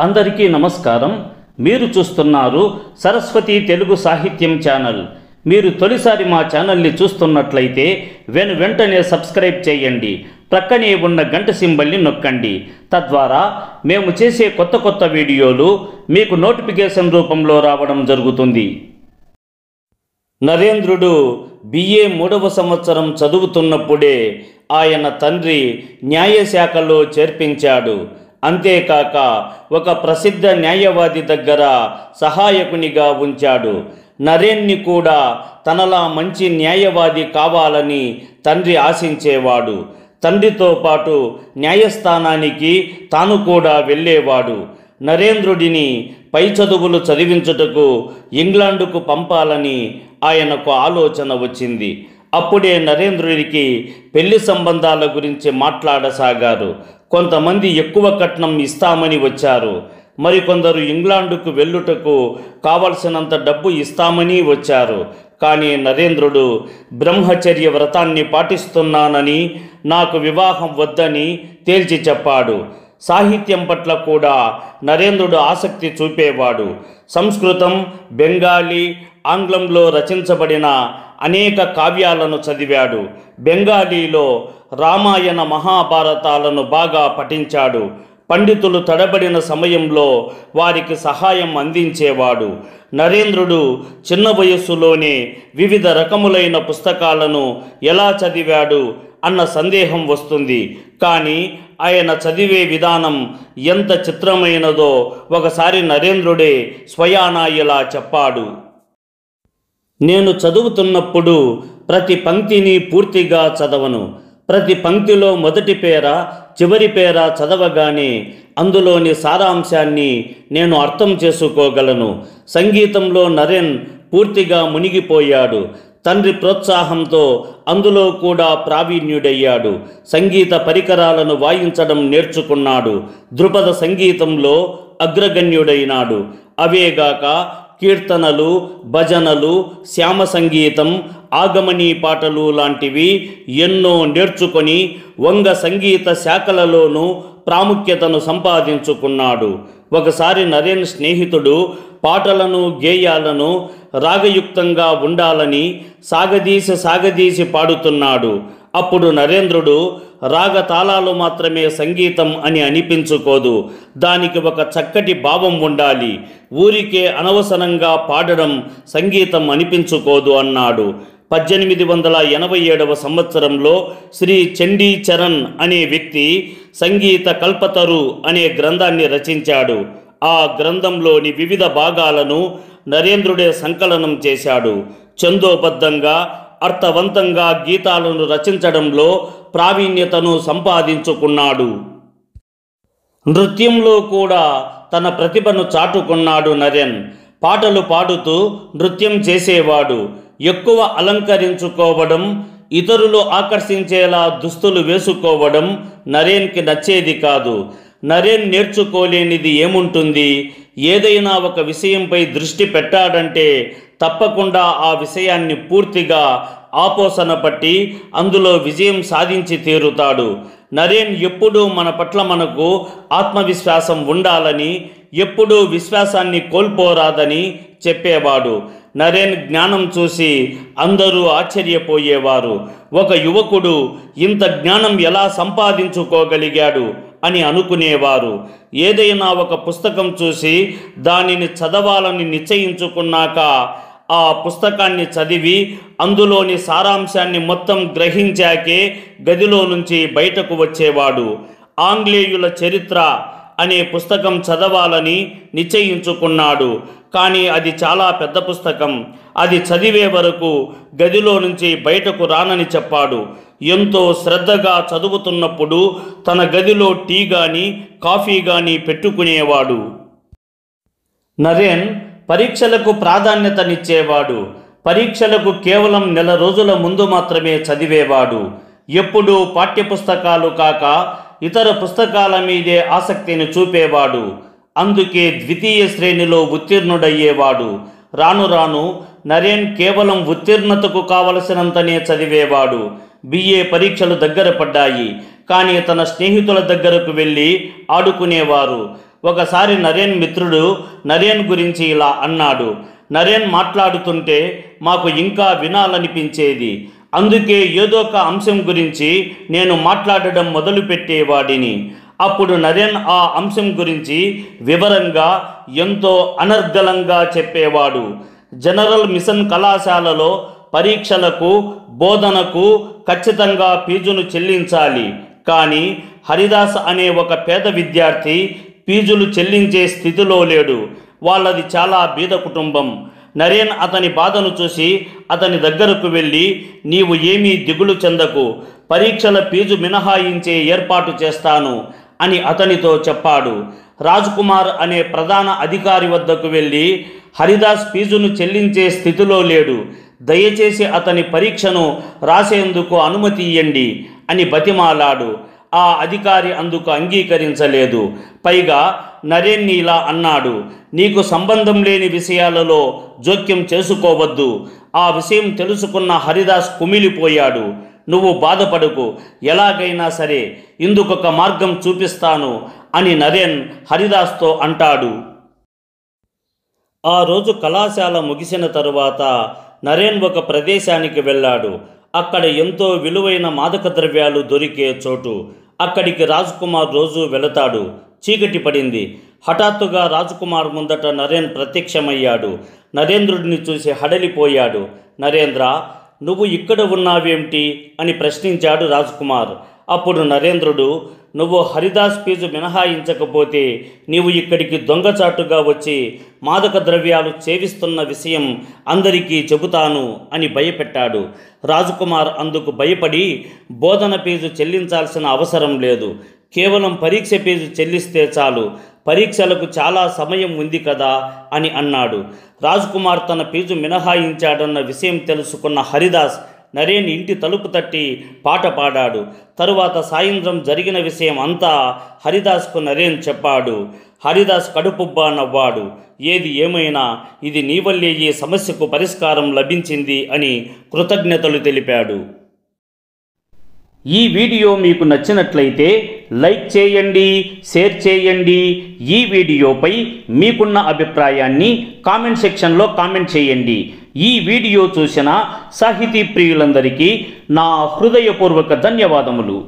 అందరికీ నమస్కారం. మీరు చూస్తున్నారు సరస్వతి తెలుగు సాహిత్యం ఛానల్. మీరు తొలిసారి మా ఛానల్ని చూస్తున్నట్లయితే వెంటనే సబ్స్క్రైబ్ చేయండి. ప్రక్కనే ఉన్న గంట సింబల్ని నొక్కండి. తద్వారా మేము చేసే కొత్త వీడియోలు మీకు నోటిఫికేషన్ రూపంలో రావడం జరుగుతుంది. నరేంద్రుడు BA 3వ సంవత్సరం చదువుతున్నప్పుడే ఆయన తండ్రి న్యాయశాఖలో చేర్పించాడు. అంతేకాక ఒక ప్రసిద్ధ న్యాయవాది దగ్గర సహాయకునిగా ఉంచాడు. నరేన్ని కూడా తనలా మంచి న్యాయవాది కావాలని తండ్రి ఆశించేవాడు. తండ్రితో పాటు న్యాయస్థానానికి తాను కూడా వెళ్ళేవాడు. నరేంద్రుడిని పై చదువులు చదివించుటకు ఇంగ్లాండుకు పంపాలని ఆయనకు ఆలోచన వచ్చింది. అప్పుడే నరేంద్రుడికి పెళ్లి సంబంధాల గురించి మాట్లాడసాగారు. కొంతమంది ఎక్కువ కట్నం ఇస్తామని వచ్చారు. మరికొందరు ఇంగ్లాండుకు వెళ్ళుటకు కావలసినంత డబ్బు ఇస్తామని వచ్చారు. కానీ నరేంద్రుడు బ్రహ్మచర్య వ్రతాన్ని పాటిస్తున్నానని, నాకు వివాహం వద్దని తేల్చి చెప్పాడు. సాహిత్యం పట్ల కూడా నరేంద్రుడు ఆసక్తి చూపేవాడు. సంస్కృతం, బెంగాలీ, ఆంగ్లంలో రచించబడిన అనేక కావ్యాలను చదివాడు. బెంగాలీలో రామాయణ మహాభారతాలను బాగా పఠించాడు. పండితులు తడబడిన సమయంలో వారికి సహాయం అందించేవాడు. నరేంద్రుడు చిన్న వయస్సులోనే వివిధ రకములైన పుస్తకాలను ఎలా చదివాడు అన్న సందేహం వస్తుంది. కానీ ఆయన చదివే విధానం ఎంత చిత్రమైనదో ఒకసారి నరేంద్రుడే స్వయానా ఇలా చెప్పాడు. నేను చదువుతున్నప్పుడు ప్రతి పంక్తిని పూర్తిగా చదవను. ప్రతి పంక్తిలో మొదటి పేర చివరి పేర చదవగానే అందులోని సారాంశాన్ని నేను అర్థం చేసుకోగలను. సంగీతంలో నరేన్ పూర్తిగా మునిగిపోయాడు. తండ్రి ప్రోత్సాహంతో అందులో కూడా ప్రావీణ్యుడయ్యాడు. సంగీత పరికరాలను వాయించడం నేర్చుకున్నాడు. ధృపద సంగీతంలో అగ్రగణ్యుడైనాడు. అవేగాక కీర్తనలు, భజనలు, శ్యామ సంగీతం, ఆగమనీ పాటలు లాంటివి ఎన్నో నేర్చుకొని వంగ సంగీత శాఖలలోనూ ప్రాముఖ్యతను సంపాదించుకున్నాడు. ఒకసారి నరేన్ స్నేహితుడు పాటలను, గేయాలను రాగయుక్తంగా ఉండాలని సాగదీసి పాడుతున్నాడు. అప్పుడు నరేంద్రుడు రాగతాళాలు మాత్రమే సంగీతం అని అనిపించుకోదు, దానికి ఒక చక్కటి భావం ఉండాలి, ఊరికే అనవసరంగా పాడడం సంగీతం అనిపించుకోదు అన్నాడు. 1887వ సంవత్సరంలో శ్రీ చండీ చరణ్ అనే వ్యక్తి సంగీత కల్పతరు అనే గ్రంథాన్ని రచించాడు. ఆ గ్రంథంలోని వివిధ భాగాలను నరేంద్రుడే సంకలనం చేశాడు. ఛందోబద్ధంగా అర్థవంతంగా గీతాలను రచించడంలో ప్రావీణ్యతను సంపాదించుకున్నాడు. నృత్యంలో కూడా తన ప్రతిభను చాటుకున్నాడు నరేన్. పాటలు పాడుతూ నృత్యం చేసేవాడు. ఎక్కువ అలంకరించుకోవడం, ఇతరులు ఆకర్షించేలా దుస్తులు వేసుకోవడం నరేన్కి నచ్చేది కాదు. నరేన్ నేర్చుకోలేనిది ఏముంటుంది? ఏదైనా ఒక విషయంపై దృష్టి పెట్టాడంటే తప్పకుండా ఆ విషయాన్ని పూర్తిగా ఆపోసన పట్టి అందులో విజయం సాధించి తీరుతాడు. నరేన్ ఎప్పుడూ మన పట్ల మనకు ఆత్మవిశ్వాసం ఉండాలని, ఎప్పుడూ విశ్వాసాన్ని కోల్పోరాదని చెప్పేవాడు. నరేన్ జ్ఞానం చూసి అందరూ ఆశ్చర్యపోయేవారు. ఒక యువకుడు ఇంత జ్ఞానం ఎలా సంపాదించుకోగలిగాడు అని అనుకునేవారు. ఏదైనా ఒక పుస్తకం చూసి దానిని చదవాలని నిశ్చయించుకున్నాక ఆ పుస్తకాన్ని చదివి అందులోని సారాంశాన్ని మొత్తం గ్రహించాకే గదిలో నుంచి బయటకు వచ్చేవాడు. ఆంగ్లేయుల చరిత్ర అనే పుస్తకం చదవాలని నిశ్చయించుకున్నాడు. కానీ అది చాలా పెద్ద పుస్తకం. అది చదివే వరకు గదిలో నుంచి బయటకు రానని చెప్పాడు. ఎంతో శ్రద్ధగా చదువుతున్నప్పుడు తన గదిలో టీ కానీ కాఫీ కానీ పెట్టుకునేవాడు. నరేన్ పరీక్షలకు ప్రాధాన్యతనిచ్చేవాడు. పరీక్షలకు కేవలం నెల రోజుల ముందు మాత్రమే చదివేవాడు. ఎప్పుడూ పాఠ్యపుస్తకాలు కాక ఇతర పుస్తకాల మీదే ఆసక్తిని చూపేవాడు. అందుకే ద్వితీయ శ్రేణిలో ఉత్తీర్ణుడయ్యేవాడు. రాను రాను నరేన్ కేవలం ఉత్తీర్ణతకు కావలసినంతనే చదివేవాడు. BA పరీక్షలు దగ్గర పడ్డాయి. కానీ తన స్నేహితుల దగ్గరకు వెళ్ళి ఆడుకునేవారు. ఒకసారి నరేన్ మిత్రుడు నరేన్ గురించి ఇలా అన్నాడు. నరేన్ మాట్లాడుతుంటే మాకు ఇంకా వినాలనిపించేది. అందుకే ఏదో ఒక అంశం గురించి నేను మాట్లాడడం మొదలుపెట్టేవాడిని. అప్పుడు నరేన్ ఆ అంశం గురించి వివరంగా ఎంతో అనర్గళంగా చెప్పేవాడు. జనరల్ మిషన్ కళాశాలలో పరీక్షలకు బోధనకు ఖచ్చితంగా ఫీజును చెల్లించాలి. కానీ హరిదాస్ అనే ఒక పేద విద్యార్థి ఫీజులు చెల్లించే స్థితిలో లేడు. వాళ్ళది చాలా బీద కుటుంబం. నరేన్ అతని బాధను చూసి అతని దగ్గరకు వెళ్ళి, నీవు ఏమీ దిగులు చెందకు, పరీక్షల ఫీజు మినహాయించే ఏర్పాటు చేస్తాను అని అతనితో చెప్పాడు. రాజ్ కుమార్ అనే ప్రధాన అధికారి వద్దకు వెళ్ళి, హరిదాస్ ఫీజును చెల్లించే స్థితిలో లేడు, దయచేసి అతని పరీక్షను రాసేందుకు అనుమతి ఇయ్యండి అని బతిమాలాడు. ఆ అధికారి అందుకు అంగీకరించలేదు. పైగా నరేన్ని ఇలా అన్నాడు, నీకు సంబంధం లేని విషయాలలో జోక్యం చేసుకోవద్దు. ఆ విషయం తెలుసుకున్న హరిదాస్ కుమిలిపోయాడు. నువ్వు బాధపడకు, ఎలాగైనా సరే ఇందుకొక మార్గం చూపిస్తాను అని నరేన్ హరిదాస్తో అంటాడు. ఆ రోజు కళాశాల ముగిసిన తరువాత నరేన్ ఒక ప్రదేశానికి వెళ్ళాడు. అక్కడ ఎంతో విలువైన మాదక ద్రవ్యాలు దొరికే చోటు. అక్కడికి రాజ్ కుమార్ రోజు వెళతాడు. చీకటి పడింది. హఠాత్తుగా రాజ్ కుమార్ ముందట నరేన్ ప్రత్యక్షమయ్యాడు. నరేంద్రుడిని చూసి హడలిపోయాడు. నరేంద్ర, నువ్వు ఇక్కడ ఉన్నావేమిటి అని ప్రశ్నించాడు రాజ్ కుమార్. అప్పుడు నరేంద్రుడు, నువ్వు హరిదాస్ ఫీజు మినహాయించకపోతే నీవు ఇక్కడికి దొంగచాటుగా వచ్చి మాదక ద్రవ్యాలు సేవిస్తున్న విషయం అందరికీ చెబుతాను అని భయపెట్టాడు. రాజకుమార్ అందుకు భయపడి, బోధన ఫీజు చెల్లించాల్సిన అవసరం లేదు, కేవలం పరీక్ష ఫీజు చెల్లిస్తే చాలు, పరీక్షలకు చాలా సమయం ఉంది కదా అని అన్నాడు. రాజ్కుమార్ తన ఫీజు మినహాయించాడన్న విషయం తెలుసుకున్న హరిదాస్ నరేన్ ఇంటి తలుపు తట్టి పాట పాడాడు. తరువాత సాయంత్రం జరిగిన విషయం అంతా హరిదాస్కు నరేన్ చెప్పాడు. హరిదాస్ కడుపుబ్బా నవ్వాడు. ఏది ఏమైనా ఇది నీ వల్లే ఈ సమస్యకు పరిష్కారం లభించింది అని కృతజ్ఞతలు తెలిపాడు. ఈ వీడియో మీకు నచ్చినట్లయితే లైక్ చేయండి, షేర్ చేయండి. ఈ వీడియోపై మీకున్న అభిప్రాయాన్ని కామెంట్ సెక్షన్లో కామెంట్ చేయండి. ఈ వీడియో చూసిన సాహితీ ప్రియులందరికీ నా హృదయపూర్వక ధన్యవాదములు.